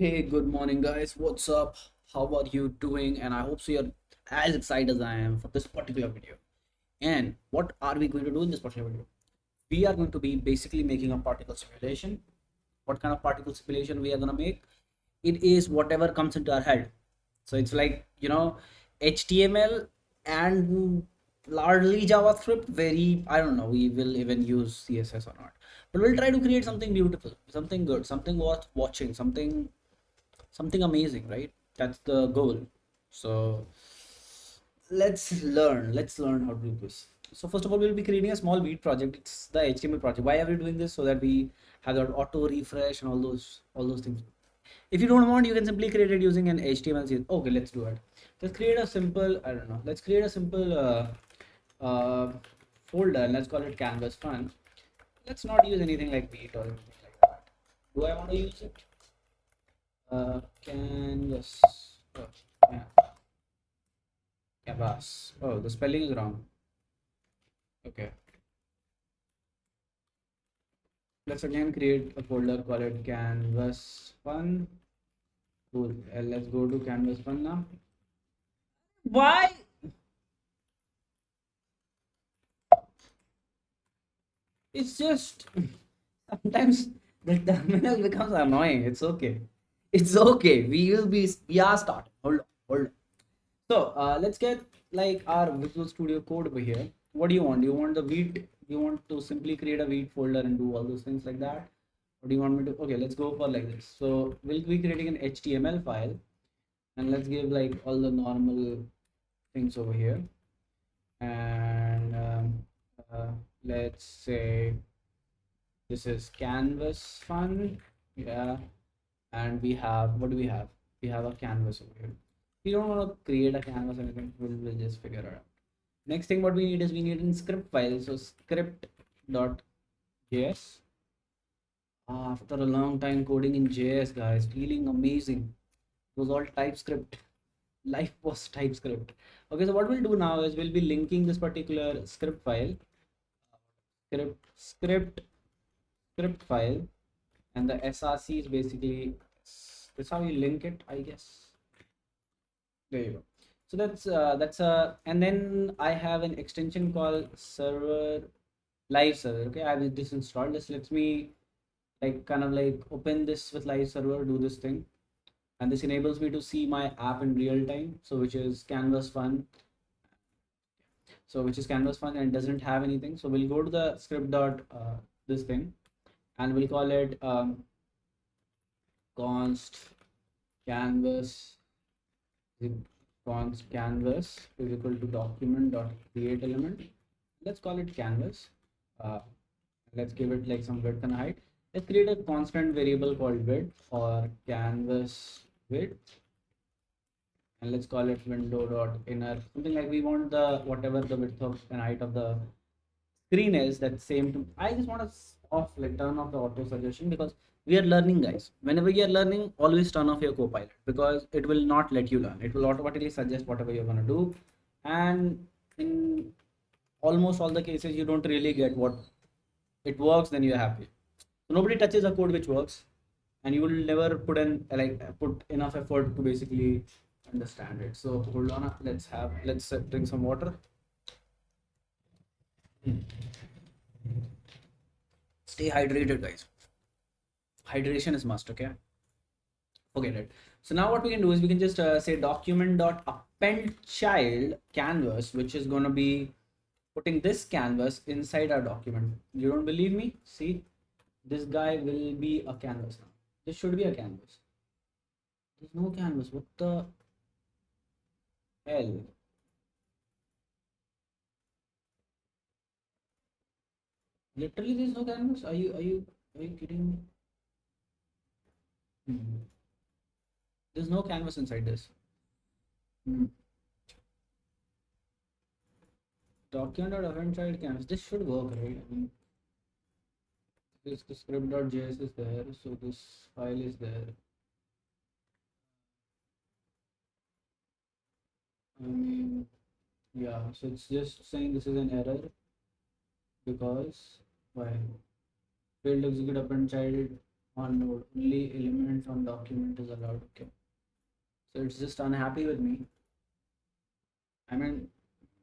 Hey, good morning, guys. What's up? How are you doing? And I hope so you're as excited as I am for this particular video. And what are we going to do in this particular video? We are going to be basically making a particle simulation. What kind of particle simulation we are going to make? It is whatever comes into our head. So it's like, HTML and largely JavaScript. Very, I don't know, we will even use CSS or not. But we'll try to create something beautiful, something good, something worth watching, something amazing, right? That's the goal. So let's learn how to do this. So first of all, we'll be creating a small beat project. It's the HTML project. Why are we doing this? So that we have that auto refresh and all those things. If you don't want, you can simply create it using an HTML CSS. Okay, let's do it. Let's create a simple, I don't know, let's create a simple uh, folder and let's call it canvas fun. Let's not use anything like beat or anything like that. Do I want to use it? Canvas. Oh, yeah, canvas. Oh, the spelling is wrong. Okay. Let's again create a folder, call it canvas fun. Cool. Let's go to canvas fun now. Why? It's just sometimes the terminal becomes annoying. It's okay. It's okay. We are starting. Hold on. So let's get like our Visual Studio Code over here. What do you want? Do you want the Vite? You want to simply create a Vite folder and do all those things like that? Or do you want me to? Okay, let's go for like this. So we'll be creating an HTML file and let's give like all the normal things over here. And let's say this is canvas fun. Yeah. And we have, what do we have? We have a canvas over here. We don't want to create a canvas or anything. We'll just figure it out. Next thing what we need is we need a script file. So script.js. After a long time coding in JS, guys, feeling amazing. It was all TypeScript. Life was TypeScript. Okay, so what we'll do now is we'll be linking this particular script file, script file, and the src is basically that's how you link it, I guess. There you go. So that's and then I have an extension called server live server. Okay, I have this installed. This lets me like kind of like open this with live server, do this thing, and this enables me to see my app in real time. So which is canvas fun. So which is canvas fun and doesn't have anything. So we'll go to the script dot this thing, and we'll call it const canvas const canvas is equal to document dot create element. Let's call it canvas. uh, let's give it like some width and height. Let's create a constant variable called width or canvas width, and let's call it window dot inner, something like we want the whatever the width of and height of the screen is that same to. I just want to off like turn off the auto suggestion because we are learning, guys. Whenever you are learning, always turn off your copilot because it will not let you learn. It will automatically suggest whatever you're going to do, and in almost all the cases you don't really get what it works, then you're happy. So nobody touches a code which works, and you will never put enough effort to basically understand it. So hold on, let's drink some water. Stay hydrated, guys. Hydration is must. Okay, forget it. So now what we can do is we can just say document dot append child canvas, which is going to be putting this canvas inside our document. You don't believe me? See, this guy will be a canvas now. This should be a canvas. There's no canvas. What the hell? Literally, there's no canvas. Are you kidding me? Hmm. There's no canvas inside this. Hmm. Document dot append child canvas. This should work, right? I mean, this the script.js is there, so this file is there. I mean, yeah, so it's just saying this is an error because why failed to execute append child. on node, only elements on document is allowed. Okay, so it's just unhappy with me. I mean,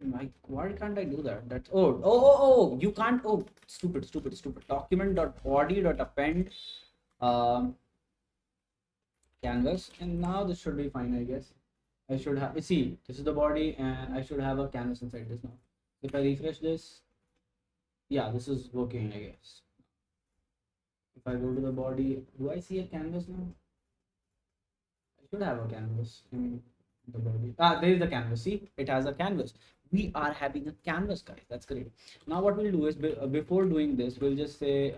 like, why can't I do that? That's you can't. Oh, stupid. Document dot body dot append canvas, and now this should be fine, I guess. I should have, see, this is the body, and I should have a canvas inside this now. If I refresh this, yeah, this is working, I guess. If I go to the body, do I see a canvas now? I should have a canvas in the body. There is the canvas. See, it has a canvas. We are having a canvas, guys. That's great. Now what we'll do is, before doing this, we'll just say,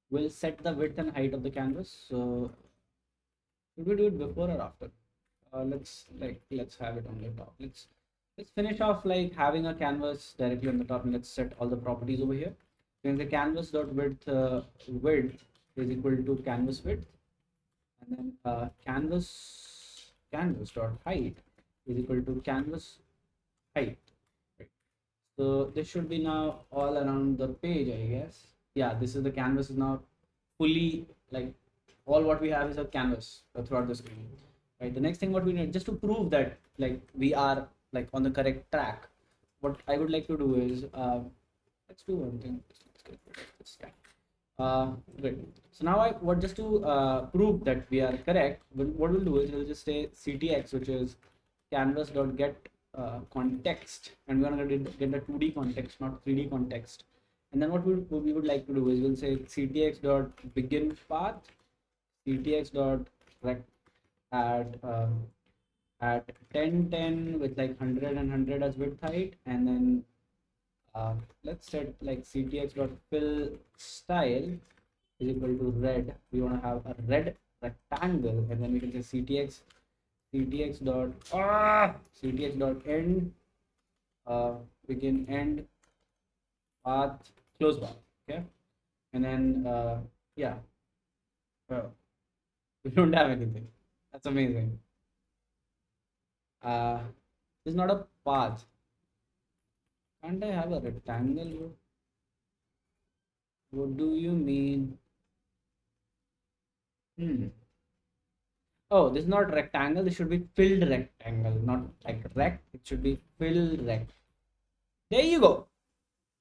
we'll set the width and height of the canvas. So should we do it before or after? Let's have it on the top. Let's finish off like having a canvas directly on the top, and let's set all the properties over here. Then the canvas dot width is equal to canvas width, and then canvas dot height is equal to canvas height. Right. So this should be now all around the page, I guess. Yeah, this is the canvas is now fully, like, all what we have is a canvas throughout the screen. Right. The next thing what we need, just to prove that like we are like on the correct track, what I would like to do is let's do one thing. Let's get rid of this guy. Good. So now just to prove that we are correct, what we'll do is we'll just say ctx, which is canvas dot get context, and we're gonna get the 2D context, not 3D context. And then what we would like to do is we'll say ctx dot begin path, ctx dot rect at 10 10 with like 100 and 100 as width height, and then let's set like ctx dot fill style is equal to red. We want to have a red rectangle, and then we can say ctx dot end begin end path close path. Okay, and then yeah, we don't have anything. That's amazing. It's not a path. Can't I have a rectangle? What do you mean? Oh, this is not rectangle. This should be filled rectangle, not like rect. It should be filled rect. There you go.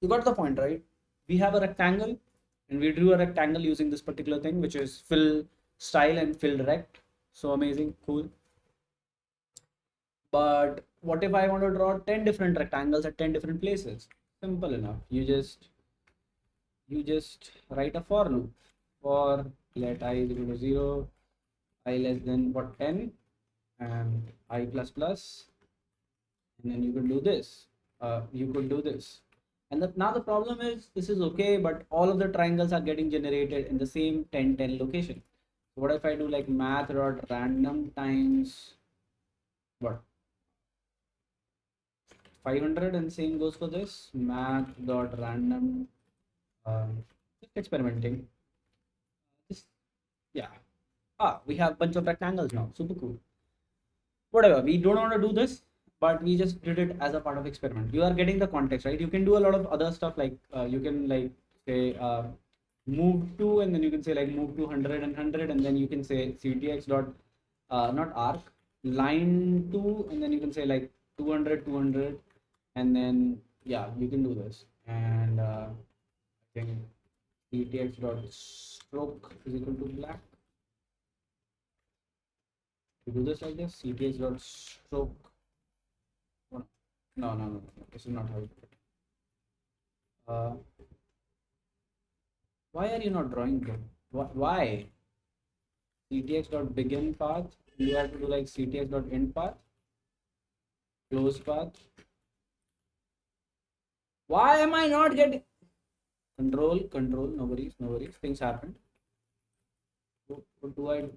You got the point, right? We have a rectangle, and we drew a rectangle using this particular thing, which is fill style and filled rect. So amazing, cool. But what if I want to draw 10 different rectangles at 10 different places? Simple enough. You just write a for loop for let I is equal to 0, I less than what 10, and I plus plus, and then you can do this. You could do this. And now the problem is this is okay, but all of the triangles are getting generated in the same 10 10 location. So what if I do like math dot random times what 500, and same goes for this math dot random just experimenting this. Yeah, we have a bunch of rectangles now. Super cool. Whatever, we don't want to do this, but we just did it as a part of experiment. You are getting the context, right? You can do a lot of other stuff, like you can like say move to, and then you can say like move to 100 and 100, and then you can say ctx dot not arc line to, and then you can say like 200 200, and then yeah, you can do this. And I think ctx dot stroke is equal to black. To do this like this, ctx dot stroke. No, this is not how you do it. Why are you not drawing good? Why? ctx dot begin path, you have to do like ctx dot end path, close path. Why am I not getting control? No worries, things happen. What do I do?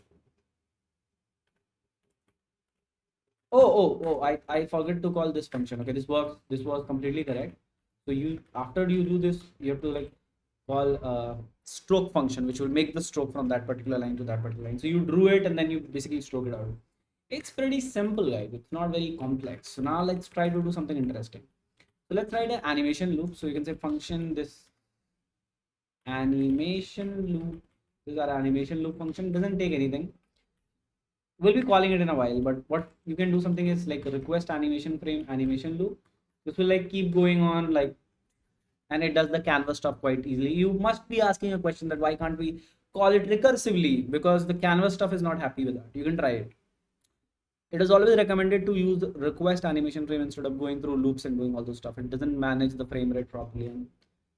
I forget to call this function. Okay, this was completely correct. So you, after you do this, you have to like call stroke function, which will make the stroke from that particular line to that particular line. So you drew it, and then you basically stroke it out. It's pretty simple, guys. It's not very complex. So now let's try to do something interesting. So let's write an animation loop. So you can say function this animation loop This is our animation loop function, doesn't take anything. We'll be calling it in a while, but what you can do something is like request animation frame animation loop. This will like keep going on, like, and it does the canvas stuff quite easily. You must be asking a question that why can't we call it recursively, because the canvas stuff is not happy with that. You can try it. It is always recommended to use request animation frame instead of going through loops and doing all those stuff. It doesn't manage the frame rate properly, and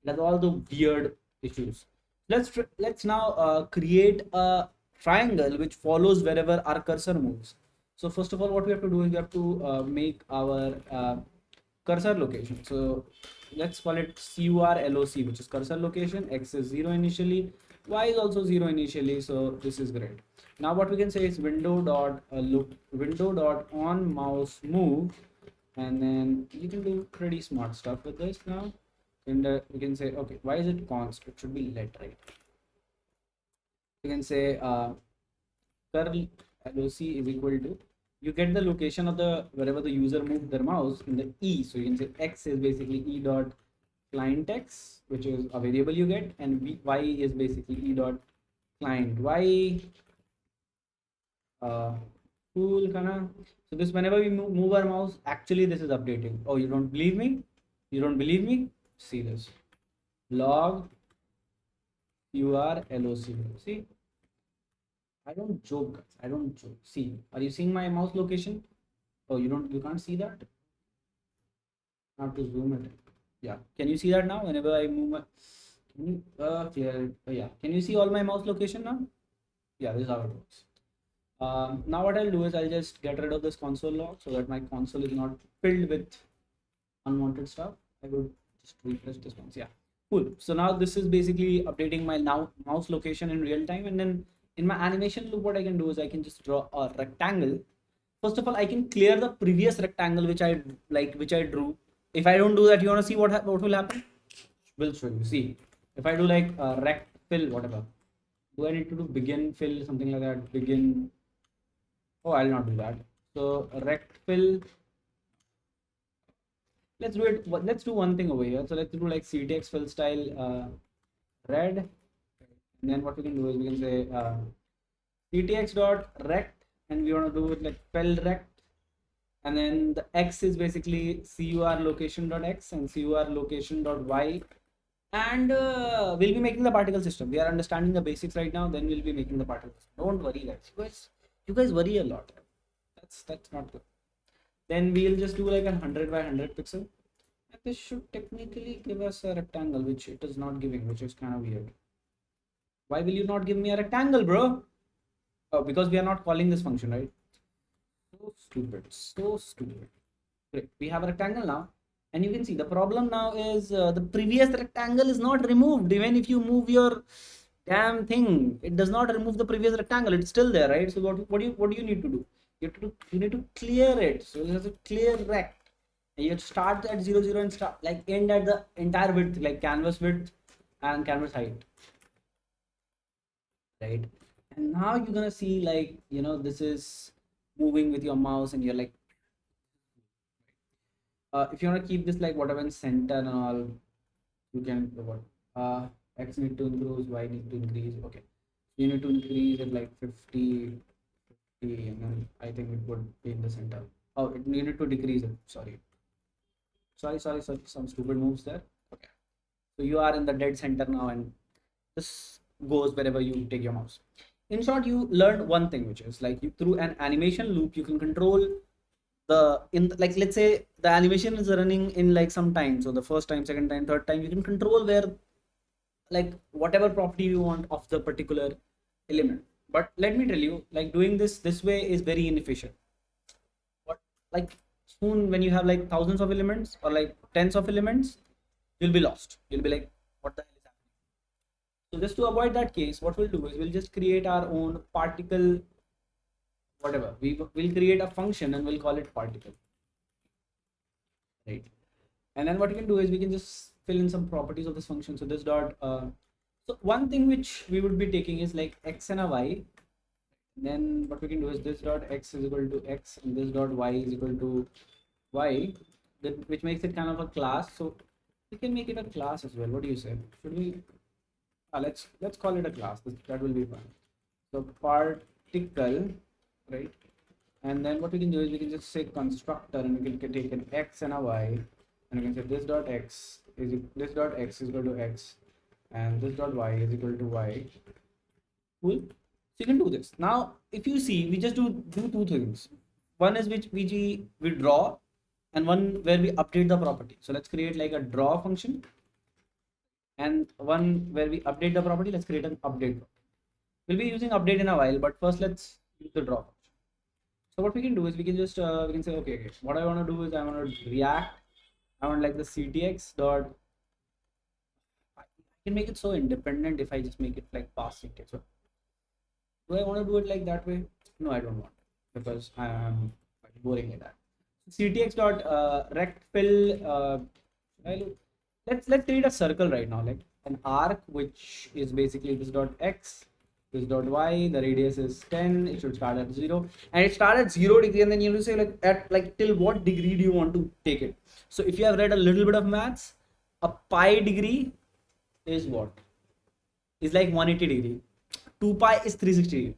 it has all the weird issues. Let's now create a triangle which follows wherever our cursor moves. So first of all, what we have to do is we have to make our cursor location. So let's call it curloc, which is cursor location. X is 0 initially, y is also 0 initially, so this is great. Now what we can say is window dot on mouse move, and then you can do pretty smart stuff with this now. And we can say, okay, why is it const? It should be let, right? You can say curl loc is equal to, you get the location of the wherever the user moved their mouse in the e. So you can say x is basically e dot client x, which is a variable you get, and y is basically e dot client y. Cool, kana. So this, whenever we move our mouse, actually this is updating. Oh, you don't believe me? You don't believe me? See this. Log curloc. See, I don't joke, guys. I don't joke. See, are you seeing my mouse location? Oh, you can't see that? I have to zoom it. Yeah, can you see that now? Whenever I move my, can you clear it? Oh, yeah, can you see all my mouse location now? Yeah, this is how it works. Now what I'll do is I'll just get rid of this console log so that my console is not filled with unwanted stuff. I would just refresh this once. Yeah, cool. So now this is basically updating my now mouse location in real time, and then in my animation loop, what I can do is I can just draw a rectangle. First of all, I can clear the previous rectangle which I drew. If I don't do that, you want to see what will happen? We'll show you. See, if I do like rect fill, whatever, do I need to do begin fill, something like that? Begin. Oh, I'll not do that. So rect fill. Let's do it. Let's do one thing over here. So let's do like ctx fill style red. And then what we can do is we can say ctx dot rect, and we want to do it like fill rect. And then the x is basically cur location dot x and cur location dot y. And we'll be making the particle system. We are understanding the basics right now. Then we'll be making the particle system. Don't worry, guys. You guys worry a lot. That's not good. Then we'll just do like 100 by 100 pixel. And this should technically give us a rectangle, which it is not giving, which is kind of weird. Why will you not give me a rectangle, bro? Oh, because we are not calling this function, right? So stupid. So stupid. Great. We have a rectangle now. And you can see the problem now is the previous rectangle is not removed. Even if you move your damn thing, it does not remove the previous rectangle. It's still there, right? So what do you need to do? You need to clear it. So there's a clear rect. And you start at 0 0 and start like end at the entire width, like canvas width and canvas height, right? And now you're gonna see like, you know, this is moving with your mouse, and you're like, if you want to keep this like whatever in center and all, you can what x need to increase, y need to increase. Okay, you need to increase it like 50, and then I think it would be in the center. Oh, you need to decrease it. Sorry, some stupid moves there. Okay, so you are in the dead center now, and this goes wherever you take your mouse. In short, you learned one thing, which is like, you through an animation loop you can control like let's say the animation is running in like some time. So the first time, second time, third time, you can control where like whatever property you want of the particular element. But let me tell you, like doing this way is very inefficient. But like soon when you have like thousands of elements or like tens of elements, you'll be lost. You'll be like, what the hell is happening? So just to avoid that case, what we'll do is we'll just create our own particle, whatever. We'll create a function and we'll call it particle, right? And then what we can do is we can just fill in some properties of this function. So this dot so one thing which we would be taking is like x and a y. Then what we can do is this dot x is equal to x and this dot y is equal to y, which makes it kind of a class. So we can make it a class as well. What do you say? Should we? let's call it a class. That will be fun. So particle, right? And then what we can do is we can just say constructor, and we can take an x and a y, and we can say this dot x this dot x is equal to x, and this dot y is equal to y. Cool. So you can do this. Now, if you see, we just do two things. One is which we draw, and one where we update the property. So let's create like a draw function, and one where we update the property. Let's create an update. We'll be using update in a while, but first let's use the draw function. So what we can do is we can just we can say okay, what I want to do is I want to react. I want like the ctx dot. I can make it so independent if I just make it like past ctx. So do I want to do it like that way? No, I don't want it because I am boring like that. ctx dot rect fill. Let's create a circle right now, like an arc, which is basically this dot x, this dot y. The radius is 10. It should start at 0, and it starts at 0 degree, and then you have to say like at like till what degree do you want to take it. So if you have read a little bit of maths, a pi degree is what? Is like 180 degree. 2 pi is 360 degree.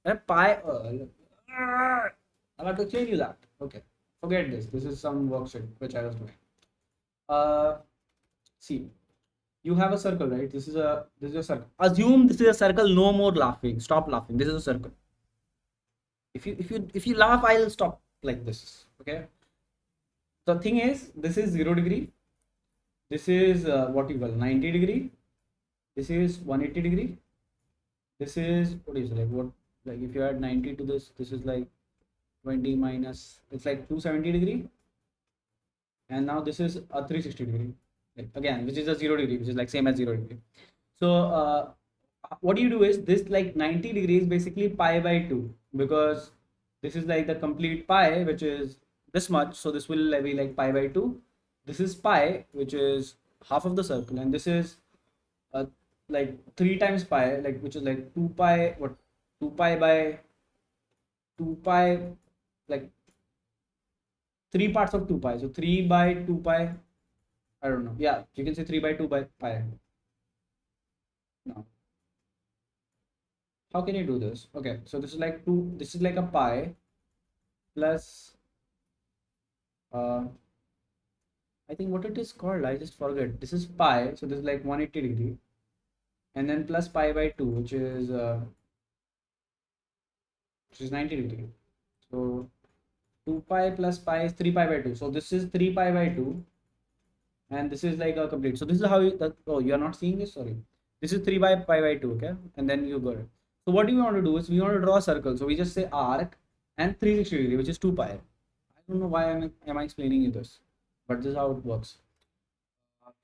And pi. I'll have to explain you that. Okay, forget this. This is some worksheet which I was doing. See, you have a circle, right? This is a circle. Assume this is a circle. No more laughing. Stop laughing. This is a circle. If you laugh, I'll stop like this. Okay. The thing is, this is 0 degree. This is what you call 90 degree. This is 180 degree. This is what is like what, like if you add 90 to this, this is like 20 minus, it's like 270 degree. And now this is a 360 degree, like again, which is a 0 degree, which is like same as 0 degree. So what you do is this like 90 degrees basically pi by 2, because this is like the complete pi, which is this much. So this will be like pi by 2. This is pi, which is half of the circle, and this is like 3 times pi, like which is like 2 pi, what, 2 pi by 2 pi, like 3 parts of 2 pi. So 3 by 2 pi, I don't know. Yeah, you can say 3 by 2 by pi. No. How can you do this? Okay, so this is like 2, this is like a pi plus I think what it is called, I just forget. This is pi, so this is like 180 degree, and then plus pi by 2, which is 90 degree. So 2 pi plus pi is 3 pi by 2. So this is 3 pi by 2, and this is like a complete. So this is how you oh, you are not seeing this, sorry. This is 3 pi by 2, okay, and then you got it. So what do we want to do is we want to draw a circle. So we just say arc and 360 degree, which is 2 pi. I don't know why am I explaining you this, but this is how it works.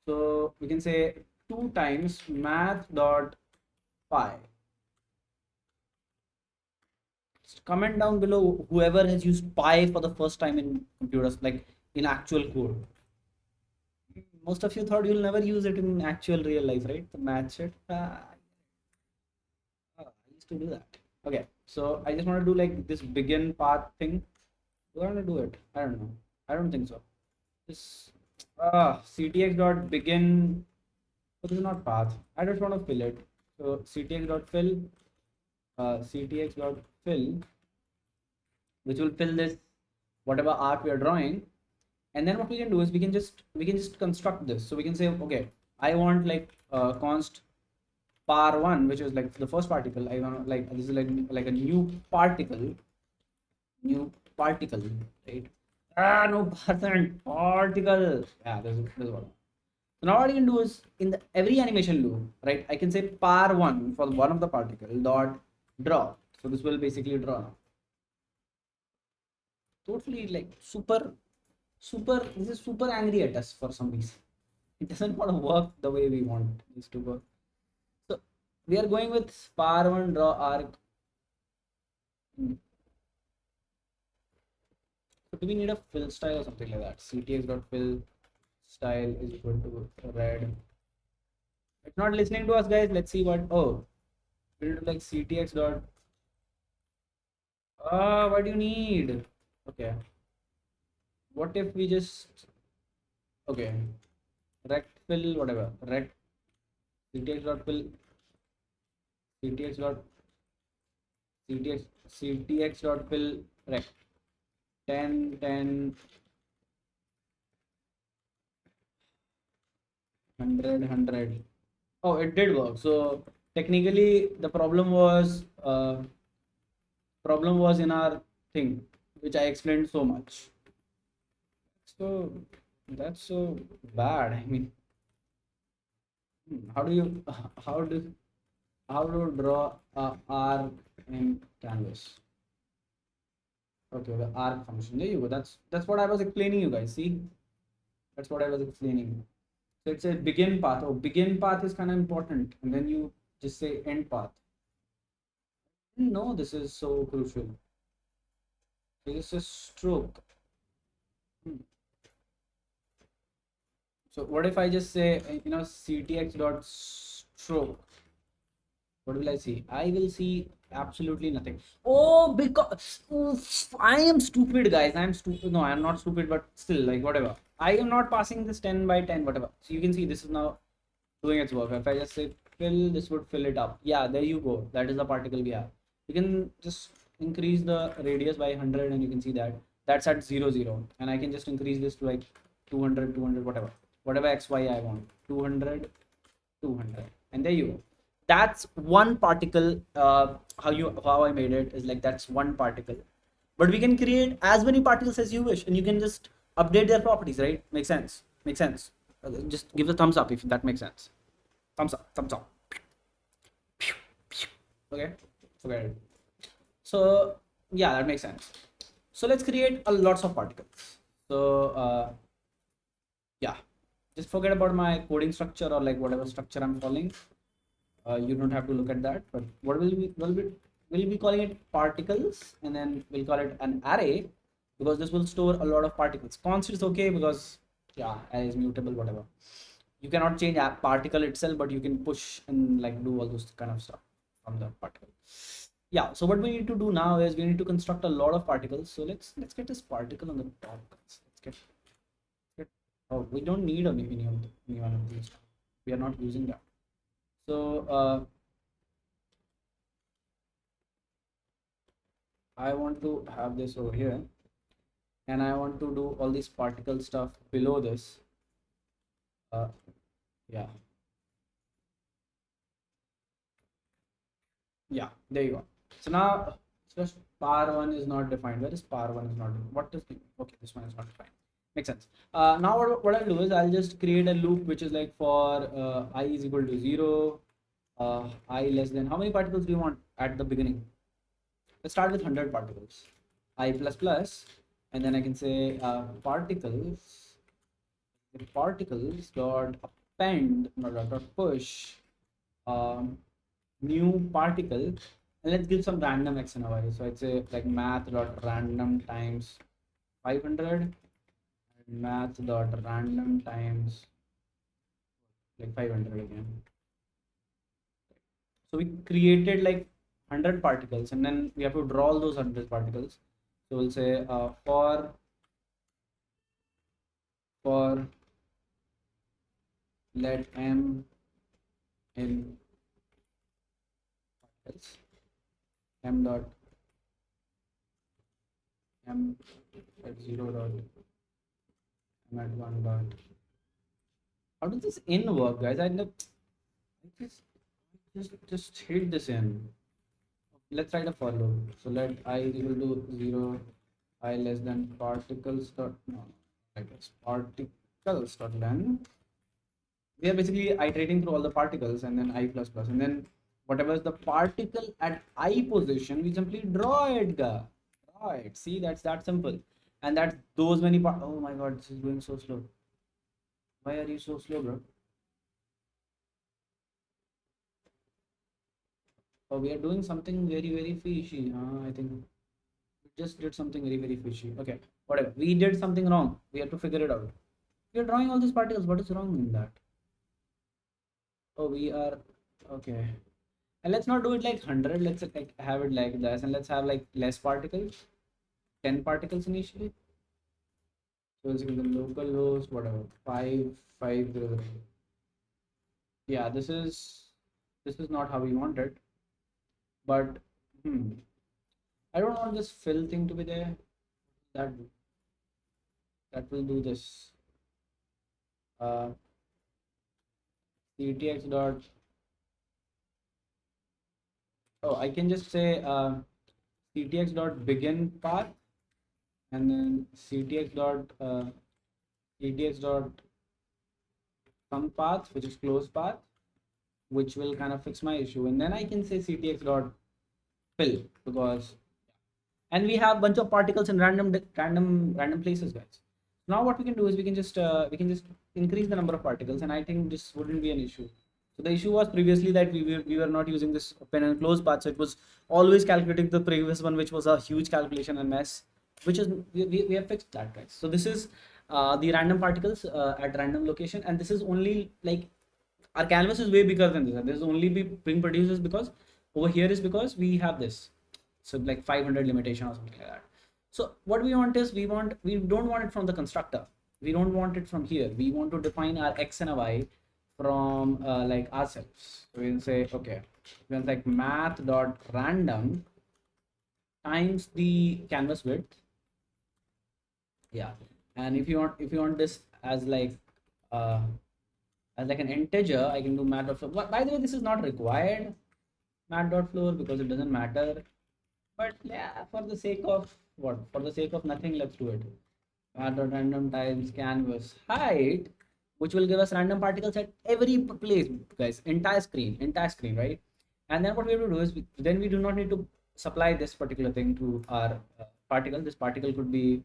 So we can say 2 times math dot pi. Just comment down below whoever has used pi for the first time in computers, like in actual code. Most of you thought you'll never use it in actual real life, right? The math shit. I used to do that. Okay, so I just want to do like this begin path thing. Do I want to do it? I don't know. I don't think so. This ctx dot begin. So this is not path. I just want to fill it. So ctx dot fill, ctx dot fill, which will fill this whatever arc we are drawing. And then what we can do is we can just construct this. So we can say okay, I want like const par1, which is like the first particle. I want like this is like a new particle, right? No percent particle. Yeah, this one. So now what I can do is in the every animation loop, right? I can say par1 for one of the particle dot draw. So this will basically draw now. Totally like super, this is super angry at us for some reason. It doesn't want to work the way we want this to work. So we are going with par1 draw arc. So do we need a fill style or something like that? ctx dot fill style is equal to red. It's not listening to us, guys. Let's see what. Oh, we need to like ctx dot. What do you need? Okay. What if we just okay rect fill whatever rect ctx dot fill ctx dot ctx dot fill rect 10 10 100 100. Oh, it did work. So technically the problem was in our thing, which I explained so much. So that's so bad. I mean, how do you how do how to draw a arc in canvas? Okay, the arc function. There you go. That's what I was explaining you guys. See, that's what I was explaining. So it's a begin path. Oh, begin path is kind of important, and then you just say end path. No, this is so crucial. So this is stroke. Hmm. So what if I just say ctx dot stroke? What will I see? I will see absolutely nothing. Oh, because oof, I am stupid, guys. I am stupid. No, I am not stupid, but still, like whatever. I am not passing this 10 by 10, whatever. So you can see this is now doing its work. If I just say fill, this would fill it up. Yeah, there you go. That is the particle we have. You can just increase the radius by 100, and you can see that that's at 0 0. And I can just increase this to like 200 200, whatever xy I want. 200 200, and there you go. That's one particle. How I made it is like that's one particle, but we can create as many particles as you wish, and you can just update their properties, right? Makes sense. Makes sense. Just give a thumbs up if that makes sense. Thumbs up. Thumbs up. Okay, forget it. So yeah, that makes sense. So let's create a lots of particles. So yeah, just forget about my coding structure or like whatever structure I'm following. You don't have to look at that, but what will be calling it particles, and then we'll call it an array, because this will store a lot of particles. Const is okay because yeah, array is mutable, whatever. You cannot change a particle itself, but you can push and like do all those kind of stuff from the particle. Yeah, so what we need to do now is we need to construct a lot of particles. So let's get this particle on the top. Let's get oh, we don't need any one of these. We are not using that. So I want to have this over here, and I want to do all this particle stuff below this. Yeah, yeah, there you go. So now just power one is not defined. Where is power one is not defined? What is the okay? This one is not defined. Makes sense. Now what I'll do is I'll just create a loop which is like for I is equal to 0, I less than, how many particles do you want at the beginning? Let's start with 100 particles. I plus plus, and then I can say particles dot append dot push new particle, and let's give some random x and y. So I'd say like math dot random times 500, and math dot random times like 500 again. So we created like 100 particles, and then we have to draw all those 100 particles. So we'll say for let m in particles, m dot m at 0 dot m at 1 dot. How does this in work, guys? I just hit this in. Let's write a for loop. So let I is equal to 0, I less than particles dot no, I guess particles dot length. We are basically iterating through all the particles, and then I plus plus, and then whatever is the particle at I position, we simply draw it, guys. Draw it. See, that's that simple. And that's those many oh my god, this is going so slow. Why are you so slow, bro? Oh, we are doing something very fishy. I think we just did something very fishy. Okay, whatever. We did something wrong. We have to figure it out. We are drawing all these particles. What is wrong in that? Oh, we are okay. And let's not do it like 100. Let's like have it like this, and let's have like less particles, 10 particles initially. So it's equal to local host, whatever, 5 5 0 0. Yeah, this is not how we want it, but I don't want this fill thing to be there. That that will do this. Ctx dot. Oh, I can just say ctx dot begin path, and then ctx dot some path, which is close path, which will kind of fix my issue, and then I can say ctx dot fill, because and we have bunch of particles in random places, guys. Now what we can do is we can just increase the number of particles, and I think this wouldn't be an issue. So the issue was previously that we were not using this open and close path, so it was always calculating the previous one, which was a huge calculation and mess, which is we have fixed that, guys. So this is the random particles at random location, and this is only like our canvas is way bigger than this, and this is only being produced because over here is because we have this, so like 500 limitation or something like that. So what we want is we don't want it from the constructor, we don't want it from here, we want to define our x and a y from like ourselves. So we'll say okay, we'll like math dot random times the canvas width. Yeah, and if you want this as like an integer, I can do math dot floor. By the way, this is not required, math dot floor, because it doesn't matter, but yeah, for the sake of nothing, let's do it. Math dot random times canvas height, which will give us random particles at every place, guys, entire screen, right? And then what we have to do is then we do not need to supply this particular thing to our particle. This particle could be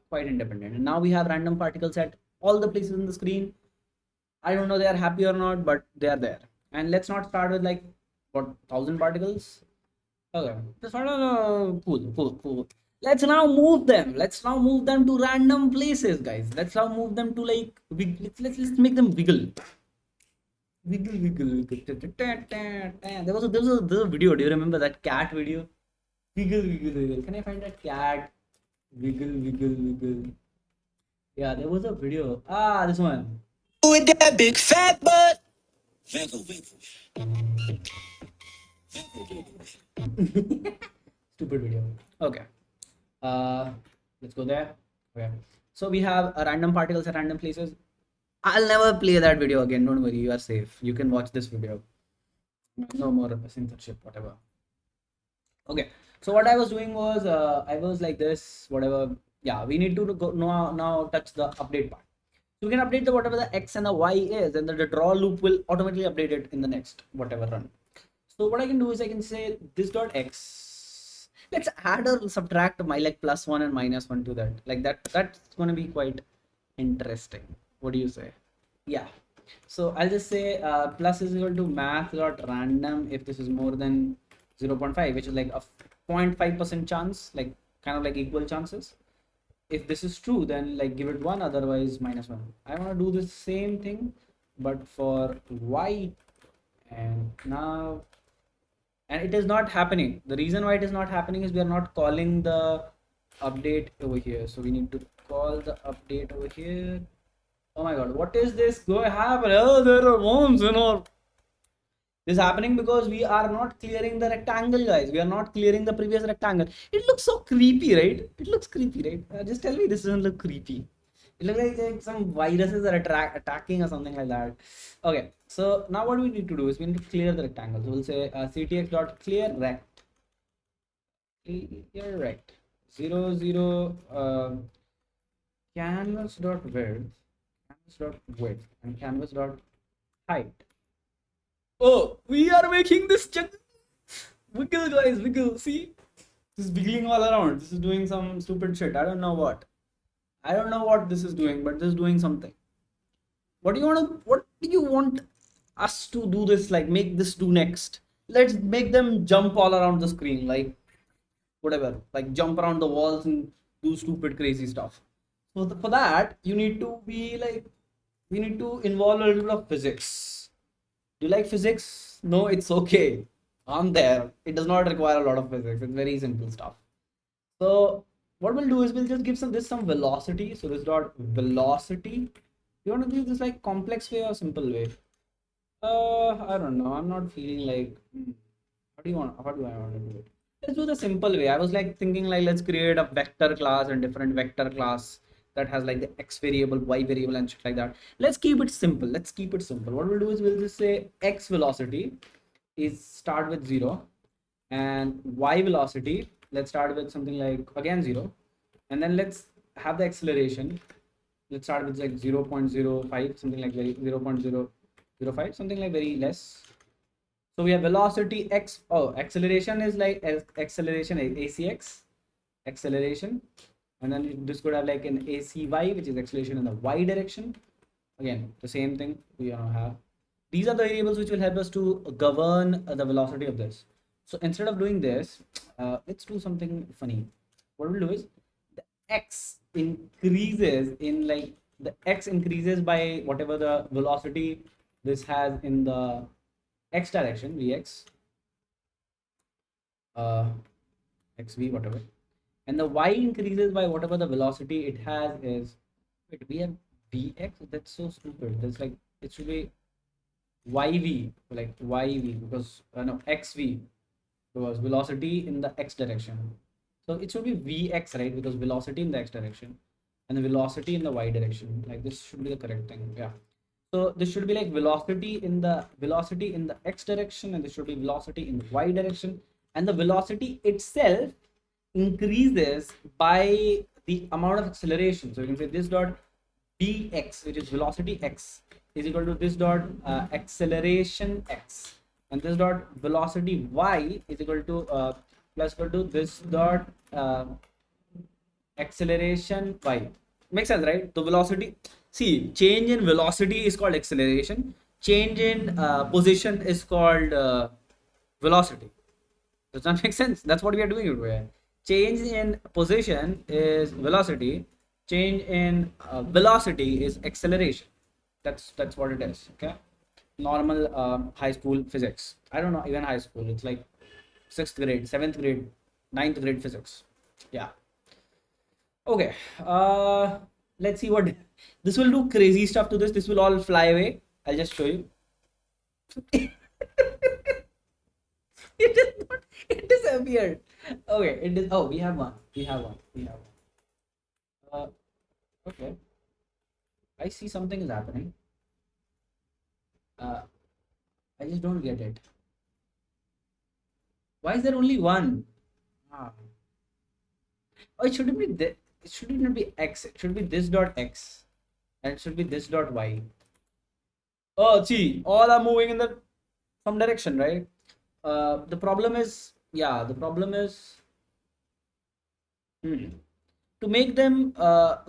quite independent, and now we have random particles at all the places in the screen. I don't know they are happy or not, but they are there. And let's not start with like what 1,000 particles. Okay, just cool. Let's now move them. Let's now move them to random places, guys. Let's now move them to like let's make them wiggle. Wiggle. There was a video. Do you remember that cat video? Wiggle. Can I find that cat? Wiggle. Yeah, there was a video. Ah, this one. With that big fat butt. Stupid video. Okay. Let's go there. Okay. So we have random particles at random places. I'll never play that video again. Don't worry, you are safe. You can watch this video. No more censorship, whatever. Okay. So what I was doing was I was like this, whatever. Yeah, we need to go now touch the update part. So we can update the whatever the x and the y is, and then the draw loop will automatically update it in the next whatever run. So what I can do is I can say this dot x. Let's add or subtract my like +1 and -1 to that. Like that's going to be quite interesting. What do you say? Yeah. So I'll just say plus is equal to math dot random if this is more than 0.5, which is like a 0.5% chance, like kind of like equal chances. If this is true, then like give it 1, otherwise -1. I want to do the same thing but for y, and now, and it is not happening. The reason why it is not happening is we are not calling the update over here, so we need to call the update over here. Oh my god, what is this going to happen? Oh, there are worms in our. This is happening because we are not clearing the rectangle, guys. We are not clearing the previous rectangle. It looks so creepy, right? It looks creepy, right? Just tell me this doesn't look creepy. It looks like some viruses are attacking or something like that. Okay, so now what we need to do is we need to clear the rectangle. So we'll say ctx dot clear rect. Clear rect 0 canvas dot width and canvas dot height. Oh, we are making this wiggle, guys, wiggle. See, this is wiggling all around. This is doing some stupid shit. I don't know what this is doing, but this is doing something. What do you want us to do this, like make this do next? Let's make them jump all around the screen, like whatever, like jump around the walls and do stupid crazy stuff. So for that, you need to be like, we need to involve a little bit of physics. Do you like physics? No, it's okay. I'm there. It does not require a lot of physics. It's very simple stuff. So what we'll do is we'll just give some velocity. So this dot velocity You want to do this like complex way or simple way? I don't know. I'm not feeling like. How do I want to do it? Let's do the simple way. I was like thinking like let's create a vector class and different vector class that has like the x variable, y variable, and shit like that. Let's keep it simple. Let's keep it simple. What we'll do is we'll just say x velocity is start with 0, and y velocity, let's start with something like again 0, and then let's have the acceleration. Let's start with like 0.05, something like 0.005, something like very less. So we have velocity x. Oh, acceleration is like acceleration ACX, acceleration, and then this could have like an ACY, which is acceleration in the y direction. Again, the same thing we have. These are the variables which will help us to govern the velocity of this. So instead of doing this, let's do something funny. What we'll do is the x increases in like the x increases by whatever the velocity this has in the x direction, vx, xv, whatever, and the y increases by whatever the velocity it has is. Wait, we have vx. That's so stupid. That's like it should be yv, like yv, because no, xv, because velocity in the x direction. So it should be vx, right? Because velocity in the x direction and the velocity in the y direction. Like this should be the correct thing. Yeah. So this should be like velocity in the x direction, and this should be velocity in the y direction, and the velocity itself increases by the amount of acceleration. So you can say this dot dx, which is velocity x, is equal to this dot acceleration x, and this dot velocity y is equal to plus equal to this dot acceleration y. Makes sense, right? The velocity, see, change in velocity is called acceleration, change in position is called velocity. Does that make sense? That's what we are doing here. Change in position is velocity, change in velocity is acceleration. That's what it is. Okay, normal high school physics. I don't know, even high school, it's like 6th grade, 7th grade, 9th grade physics. Yeah. Okay, let's see what this will do. Crazy stuff to this will all fly away. I'll just show you. It is not, it disappeared. Okay, it is. Oh, we have one. uh, okay, I see something is happening. uh, I just don't get it. Why is there only one? Ah. Oh, it shouldn't be it shouldn't be x, it should be this dot x, and it should be this dot y. Oh, see, all are moving in the some direction, right? The problem is, yeah, the problem is to make them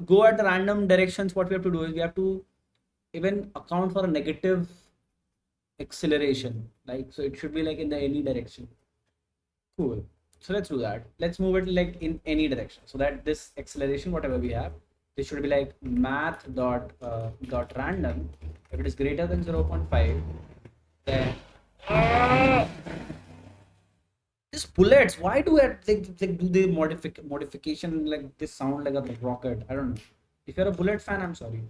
go at random directions. What we have to do is we have to even account for a negative acceleration, like, so it should be like in the any direction. Cool. So let's do that. Let's move it like in any direction, so that this acceleration, whatever we have, this should be like math dot dot random. If it is greater than 0.5, then these bullets, why do it like do they modification like this sound like a rocket? I don't know. If you're a bullet fan, I'm sorry.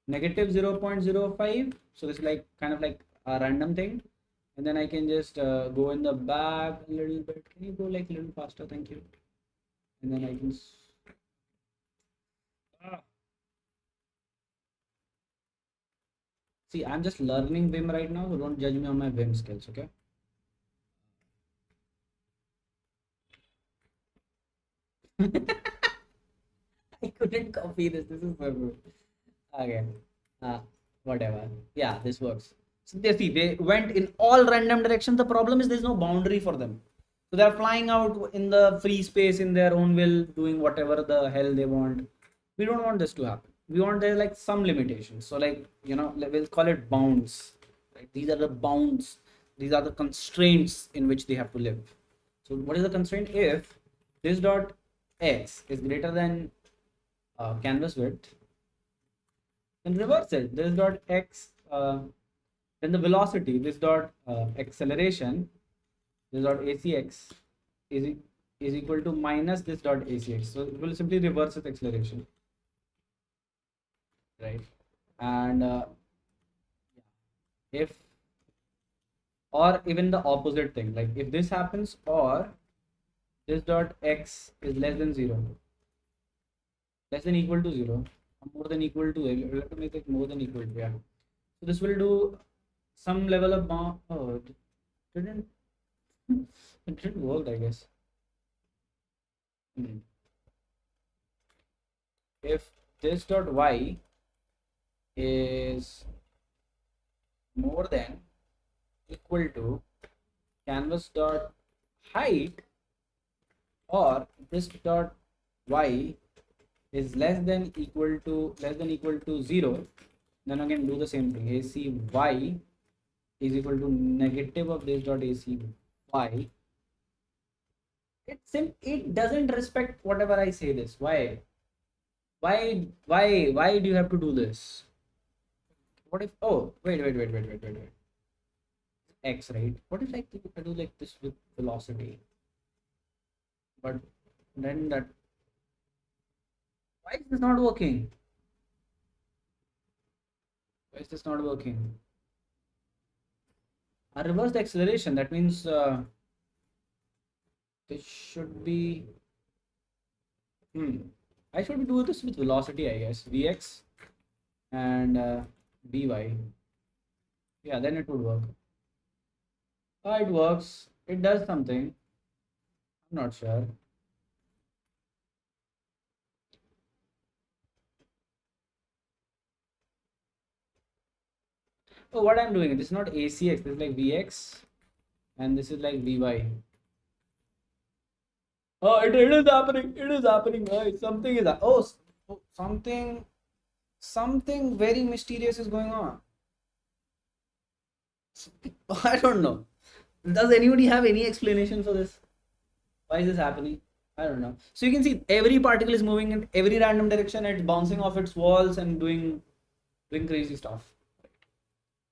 Negative 0.05. So this is like kind of like a random thing, and then I can just go in the back a little bit. Can you go like a little faster? Thank you. And then I can see, I'm just learning Vim right now, so don't judge me on my Vim skills, okay? I couldn't copy this. This is so good. Okay. Uh, Whatever. Yeah, this works. So they see they went in all random directions. The problem is there's no boundary for them. So they're flying out in the free space in their own will, doing whatever the hell they want. We don't want this to happen. We want there like some limitations. So like, we'll call it bounds. Right? These are the bounds. These are the constraints in which they have to live. So what is the constraint? If this dot x is greater than canvas width, then reverse it. This dot x, then the velocity, this dot acceleration, this dot acx is equal to minus this dot acx. So it will simply reverse its acceleration. right? And if, or even the opposite thing, like if this happens, or this dot x is less than 0, less than equal to 0, or more than equal to, we have to make it more than equal to, yeah. So this will do some level of oh, it didn't it didn't work, I guess. If this dot y is more than equal to canvas dot height, or this dot y is less than equal to 0, then again do the same thing. AC y is equal to negative of this dot AC y. It doesn't respect whatever I say this. Why? Why do you have to do this? What if, oh, wait. X, right? What if like I do like this with velocity? But then that, why is this not working? Why is this not working? I reverse the acceleration. That means this should be, I should do this with velocity, I guess. Vx and Vy. Yeah, then it would work. It works. It does something. I'm not sure. Oh, what I'm doing, this is not ACX, this is like VX, and this is like VY. Oh, it is happening. It is happening. Something is something very mysterious is going on. I don't know. Does anybody have any explanation for this? Why is this happening? I don't know. So you can see every particle is moving in every random direction. It's bouncing off its walls and doing crazy stuff.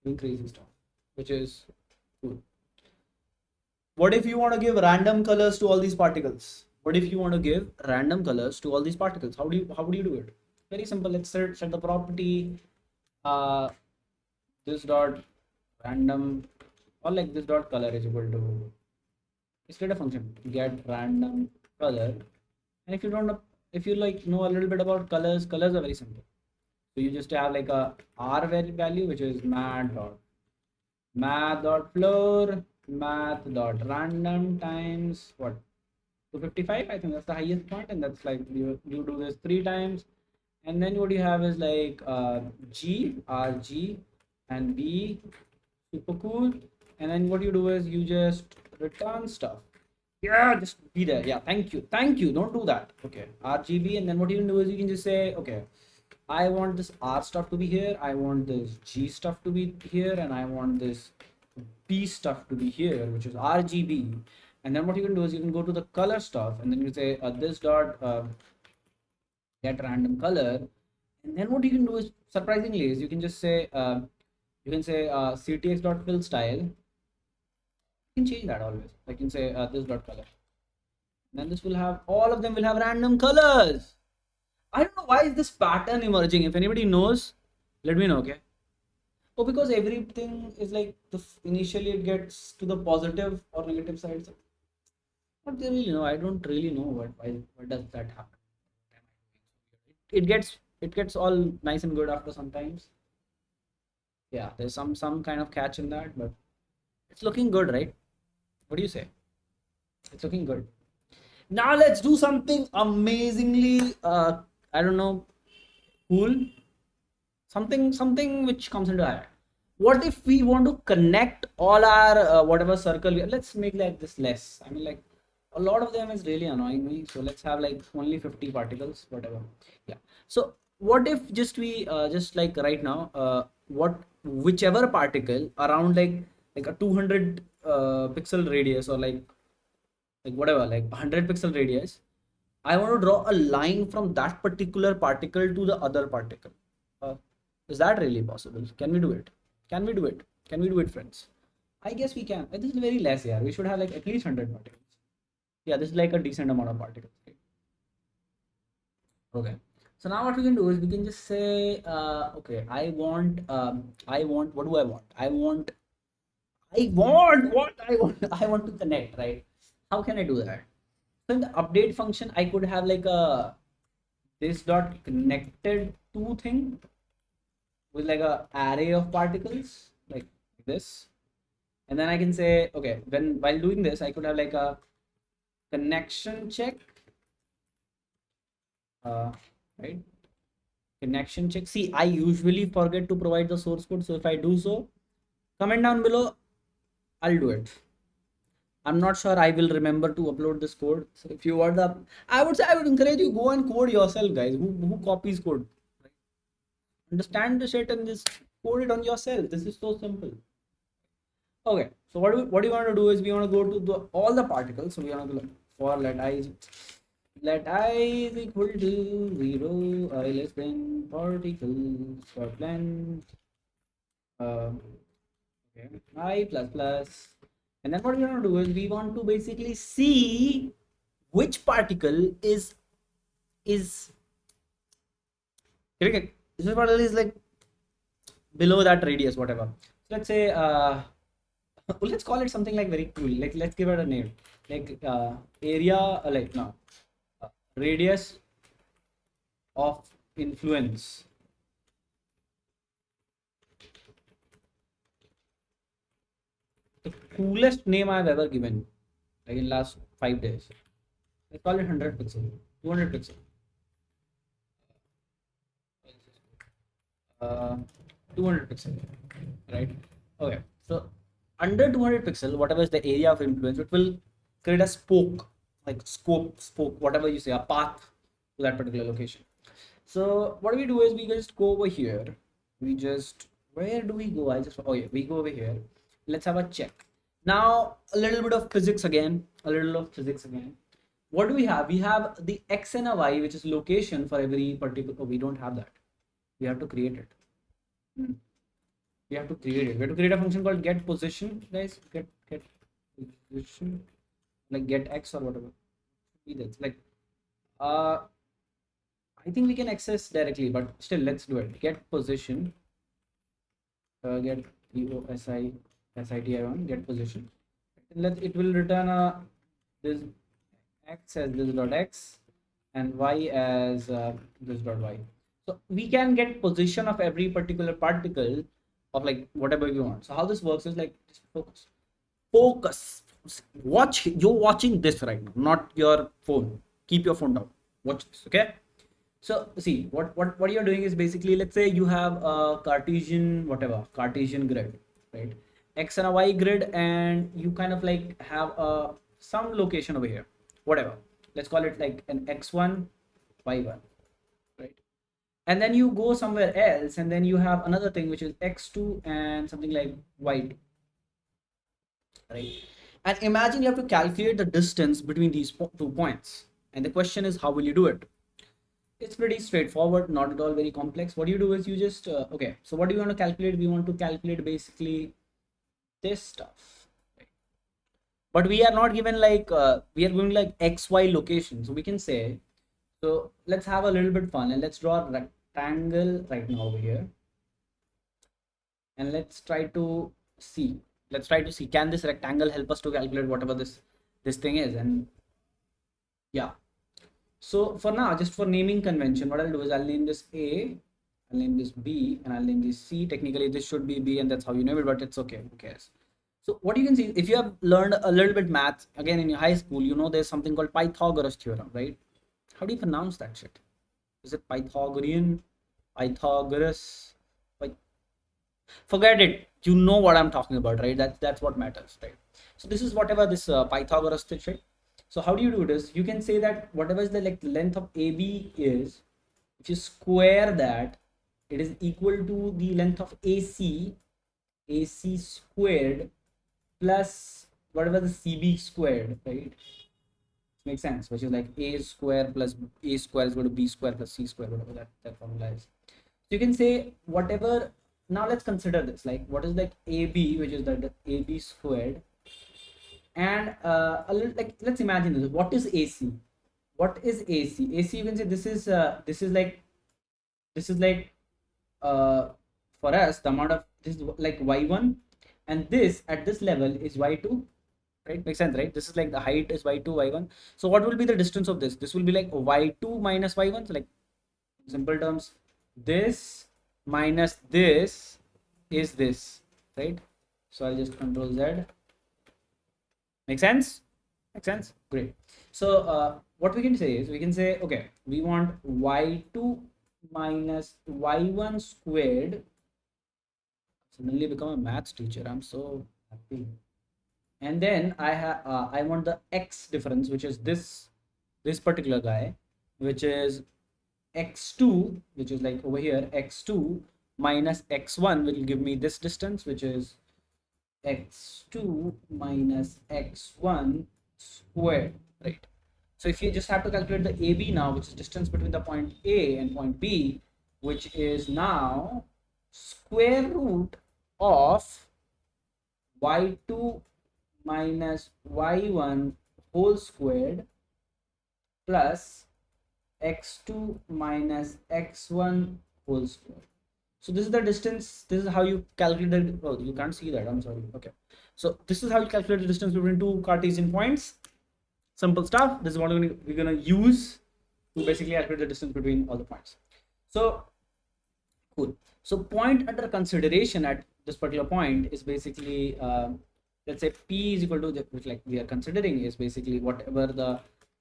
Doing crazy stuff, which is cool. What if you want to give random colors to all these particles? What if you want to give random colors to all these particles? How do you do it? Very simple. Let's set the property this dot random, or like this dot color is equal to, let's get a function get random color. And if you don't know, if you like know a little bit about colors are very simple. So you just have like a r value, which is math dot floor math dot random times what, 255. I think that's the highest point, and that's like you do this 3 times, and then what you have is like g rg and b, super cool. And then what you do is you just return stuff. Yeah, just be there. Yeah, thank you, don't do that. Okay, rgb. And then what you can do is you can just say, okay, I want this R stuff to be here, I want this G stuff to be here, and I want this B stuff to be here, which is RGB. And then what you can do is you can go to the color stuff, and then you say this dot get random color. And then what you can do is, surprisingly, is you can just say ctx dot fill style. You can change that always. I can say this dot color. And then this will have, all of them will have random colors. I don't know why is this pattern emerging. If anybody knows, let me know. Okay. Oh, because everything is like initially it gets to the positive or negative side. So not really know. I don't really know what does that happen. It gets all nice and good after sometimes. Yeah, there's some kind of catch in that, but it's looking good, right? What do you say? It's looking good. Now let's do something amazingly I don't know, cool. Something which comes into eye. What if we want to connect all our whatever circle let's make like this less. I mean, like a lot of them is really annoying me, so let's have like only 50 particles, whatever. Yeah, so what if just we just like right now whichever particle around like a 200 pixel radius, or like whatever, like 100 pixel radius, I want to draw a line from that particular particle to the other particle. Is that really possible? Can we do it? Can we do it? Can we do it, friends? I guess we can. This is very less here. We should have like at least 100 particles. Yeah, this is like a decent amount of particles. Okay. So now what we can do is we can just say, okay, I want, what do I want? I want to connect, right? How can I do that? So in the update function, I could have like a this dot connected to thing with like a array of particles like this, and then I can say, okay, when while doing this, I could have like a connection check, right? Connection check. See, I usually forget to provide the source code, so if I do so, comment down below, I'll do it. I'm not sure I will remember to upload this code. So if you want the, I would encourage you go and code yourself, guys. Who copies code? Understand the shit and just code it on yourself. This is so simple. Okay, so what do you want to do is we want to go to all the particles. So we want to for let I is equal to 0, I less than particles for length. Okay, I plus plus. And then what we want to do is we want to basically see which particle is okay, this particle is like below that radius, whatever. So let's say let's call it something like very cool. Like let's give it a name. Like area like no radius of influence. The coolest name I've ever given, like in last 5 days. Let's call it 100 pixel, 200 pixel. 200 pixel, right? Okay, so under 200 pixel, whatever is the area of influence, it will create a spoke, like spoke, whatever you say, a path to that particular location. So what we do is we just go over here. We just, where do we go? Oh yeah, we go over here. Let's have a check. Now a little bit of physics again, What do we have? We have the x and a y, which is location for every particular. Oh, we don't have that. We have to create it. We have to create a function called get position, guys. Get position, like get x or whatever. That's like I think we can access directly, but still let's do it. Get position, get POSITI1, get position. It will return a this x as this dot x and y as this dot y. So we can get position of every particular particle of like whatever we want. So how this works is like just focus. Watch, you're watching this right now, not your phone. Keep your phone down. Watch this, okay? So see what you're doing is basically, let's say you have a Cartesian grid, right? X and a Y grid, and you kind of like have some location over here, whatever. Let's call it like an x1, y1, right? And then you go somewhere else, and then you have another thing which is x2 and something like y2, right? And imagine you have to calculate the distance between these 2 points. And the question is, how will you do it? It's pretty straightforward, not at all very complex. What you do is you just okay, so what do you want to calculate? We want to calculate basically this stuff, right? But we are not given like we are going like xy location, so we can say, so let's have a little bit fun and let's draw a rectangle right now over here, and let's try to see can this rectangle help us to calculate whatever this thing is. And yeah, so for now, just for naming convention, what I'll do is I'll name this A, I'll name this B, and I'll name this C. Technically, this should be B, and that's how you name it, but it's okay. Who cares? So what you can see, if you have learned a little bit math, again in your high school, you know there's something called Pythagoras theorem, right? How do you pronounce that shit? Is it Pythagorean? Pythagoras? Forget it. You know what I'm talking about, right? That's what matters, right? So this is whatever this Pythagoras shit. So how do you do this? You can say that whatever is the like length of AB is, if you square that, it is equal to the length of AC squared plus whatever the CB squared, right? Makes sense, which is like A square plus A square is equal to B square plus C square, whatever that formula is. So you can say whatever. Now let's consider this, like what is like AB, which is the AB squared, and a little, let's imagine this. What is AC? You can say this is this is like for us the amount of this is like y1, and this at this level is y2, right? Makes sense, right? This is like the height is y2 y1. So what will be the distance of this? This will be like y2 minus y1. So like simple terms, this minus this is this, right? So I'll just control Z. Make sense? Make sense? Great. So what we can say is we can say, okay, we want y2 minus y1 squared. Suddenly become a maths teacher. I'm so happy. And then I want the x difference, which is this particular guy, which is x2, which is like over here, x2 minus x1 will give me this distance, which is x2 minus x1 squared, right? So if you just have to calculate the AB now, which is distance between the point A and point B, which is now square root of y2 minus y1 whole squared plus x2 minus x1 whole square. So this is the distance. This is how you calculate it. Oh, you can't see that. I'm sorry. Okay. So this is how you calculate the distance between two Cartesian points. Simple stuff. This is what we're gonna use to basically calculate the distance between all the points. So cool. So point under consideration at this particular point is basically let's say p is equal to which like we are considering is basically whatever the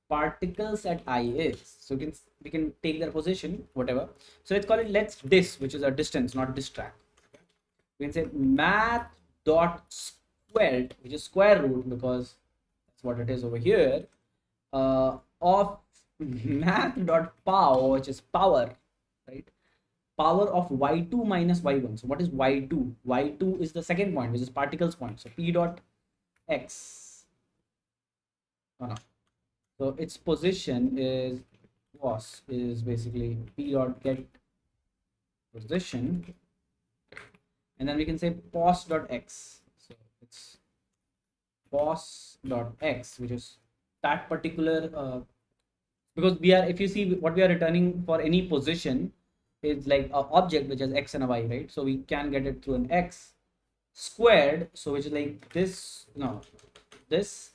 particles at I is. So we can take their position, whatever. So let's call it dis, which is a distance, not distract. We can say math dot squared, which is square root, because that's what it is over here, of math dot power, which is power, right? Power of y2 minus y1. So what is y2? Y2 is the second point, which is particles point. So p dot x. Oh, no. So its position is basically p dot get position, and then we can say pos dot x. So it's pos dot x, which is that particular because we are, if you see what we are returning for any position is like an object which has x and a y, right? So we can get it through an x squared, so which is like this, no, this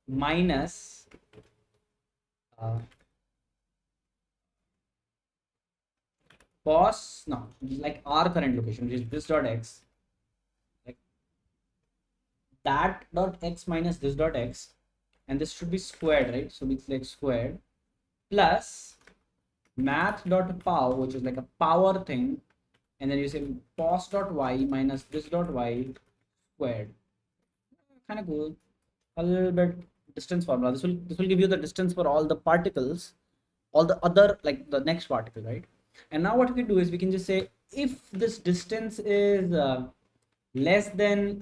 minus pos, no, like our current location, which is this dot x, like that dot x minus this dot x, and this should be squared, right? So it's like squared plus math dot power, which is like a power thing, and then you say pos dot y minus this dot y squared. Kind of cool. A little bit distance formula. This will give you the distance for all the particles, all the other, like the next particle, right? And now what we can do is we can just say if this distance is less than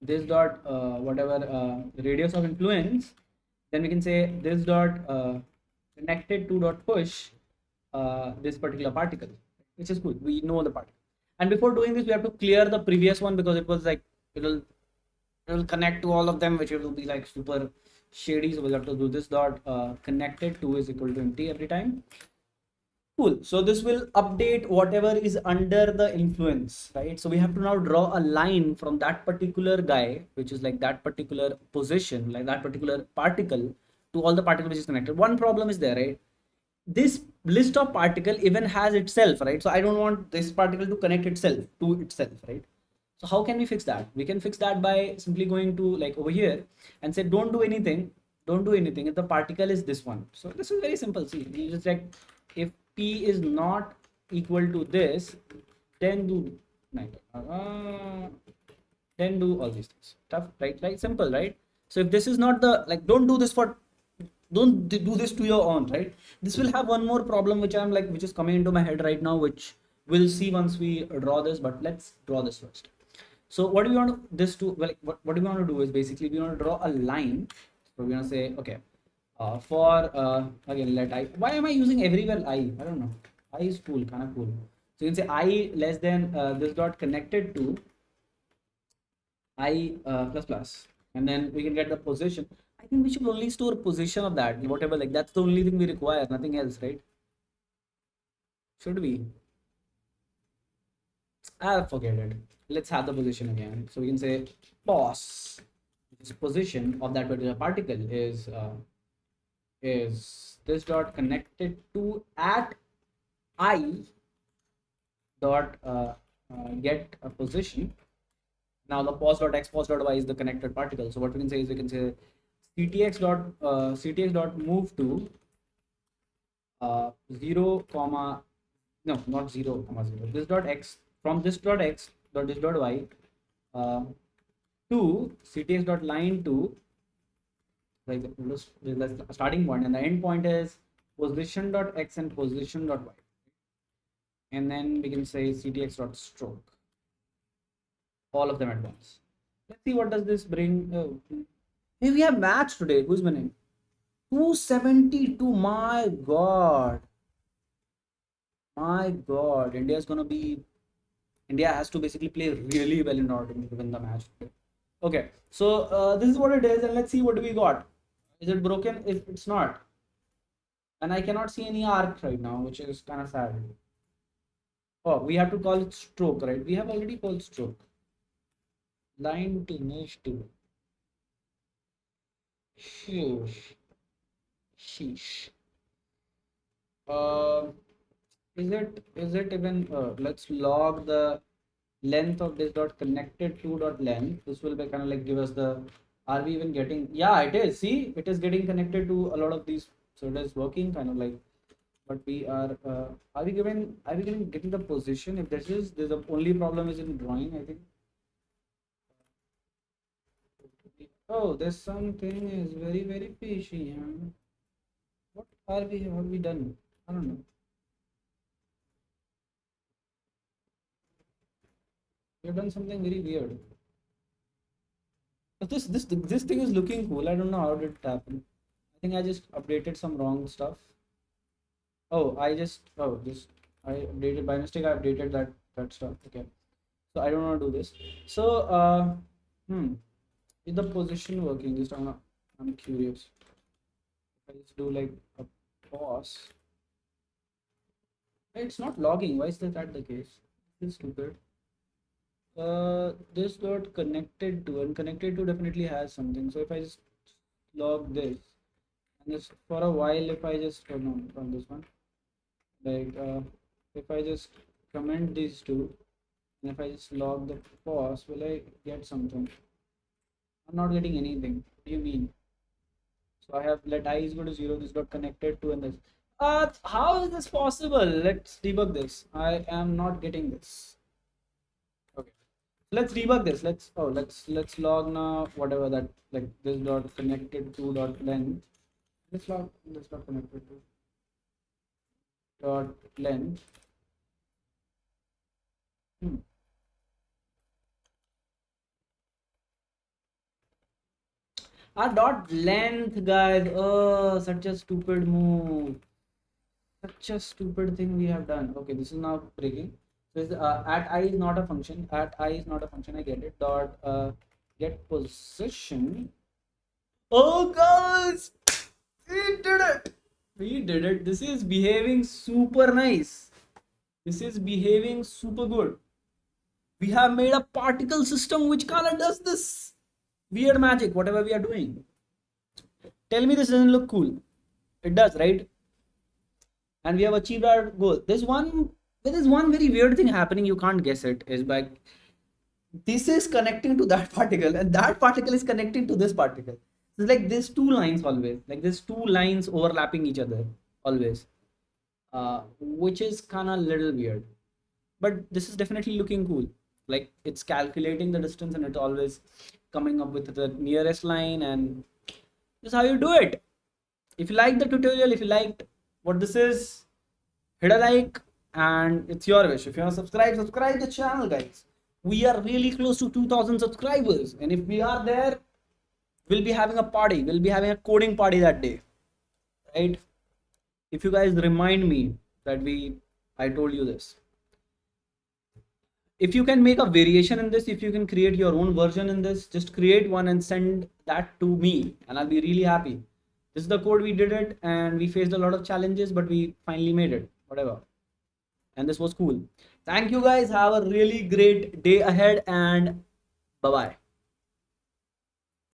this dot whatever radius of influence, then we can say this dot connected to dot push this particular particle, which is good. We know the particle, and before doing this we have to clear the previous one, because it was like it will connect to all of them, which will be like super shady. So we'll have to do this dot connected to is equal to empty every time. Cool. So this will update whatever is under the influence, right? So we have to now draw a line from that particular guy, which is like that particular position, like that particular particle, to all the particles which is connected. One problem is there, right? This list of particle even has itself, right? So I don't want this particle to connect itself to itself, right? So how can we fix that? We can fix that by simply going to like over here and say don't do anything if the particle is this one. So this is very simple. See, you just check if p is not equal to this, then do then do all these things. Tough, right? Right, simple, right? So if this is not the, like, don't do this to your own, right? This will have one more problem which I'm like, which is coming into my head right now, which we'll see once we draw this, but let's draw this first. So what do we want this to, well, what do we want to do is basically we want to draw a line. So we're gonna say, okay, for again, let I, why am I using everywhere I don't know, I is cool, kind of cool. So you can say I less than this dot connected to I plus plus, and then we can get the position. I think we should only store position of that, whatever, like that's the only thing we require, nothing else, right? Should we? I'll forget it. Let's have the position again. So we can say pos, this position of that particular particle is this dot connected to at I dot get a position. Now the pos dot x pos dot y is the connected particle. So what we can say is we can say ctx dot move to 0 comma no not 0 comma 0 this dot x from this dot x dot this dot y uh, to ctx dot line to like the starting point, and the end point is position dot x and position dot y, and then we can say ctx dot stroke, all of them at once. Let's see what does this bring. Hey, we have match today. Who's winning? 272. My god, my god, India has to basically play really well in order to win the match. Okay, so this is what it is, and let's see what we got. Is it broken? If it's not, and I cannot see any arc right now, which is kind of sad. Oh, we have to call it stroke, right? We have already called stroke. Line to mesh to. Sheesh. Uh, is it even? Let's log the length of this dot connected to dot length. This will be kind of like give us the, are we even getting, yeah, it is, see, it is getting connected to a lot of these, so it is working kind of like, but we are we getting the position? If this is, there's the only problem is in drawing, I think. Oh, there's something is very fishy, huh? What have we done? I don't know. We've done something very weird. But this thing is looking cool. I don't know how did it happen. I think I just updated some wrong stuff. Oh, I updated by mistake. I updated that stuff. Okay, so I don't want to do this. So is the position working? Just I'm curious. If I just do like a pause, it's not logging. Why is that the case? This is stupid. This got connected to, and connected to definitely has something. So if I just log this, and just for a while, if I just no, on this one, like if I just comment these two, and if I just log the pause, will I get something? I'm not getting anything. What do you mean? So I have let I is equal to 0. This got connected to, and this. How is this possible? Let's debug this. I am not getting this. Okay. Let's debug this. Let's log now whatever that, like this dot connected to dot length. Let's log this dot connected to dot length. Dot length, guys. Oh, such a stupid move. Such a stupid thing we have done. Okay, this is now breaking. So at I is not a function. At I is not a function. I get it. Dot get position. Oh, guys, we did it. We did it. This is behaving super nice. This is behaving super good. We have made a particle system which kind of does this weird magic, whatever we are doing. Tell me this doesn't look cool. It does, right? And we have achieved our goal. There is one very weird thing happening. You can't guess it. Is by this is connecting to that particle, and that particle is connecting to this particle. It's like there's two lines always. Like there's two lines overlapping each other always, which is kind of little weird. But this is definitely looking cool. Like it's calculating the distance, and it's always coming up with the nearest line, and this is how you do it. If you like the tutorial, if you liked what this is, hit a like, and it's your wish. If you want to subscribe the channel, guys. We are really close to 2000 subscribers, and if we are there, we'll be having a party. We'll be having a coding party that day, right? If you guys remind me that I told you this. If you can make a variation in this, if you can create your own version in this, just create one and send that to me, and I'll be really happy. This is the code. We did it, and we faced a lot of challenges, but we finally made it. Whatever. and this was cool. Thank you guys. Have a really great day ahead, and bye bye.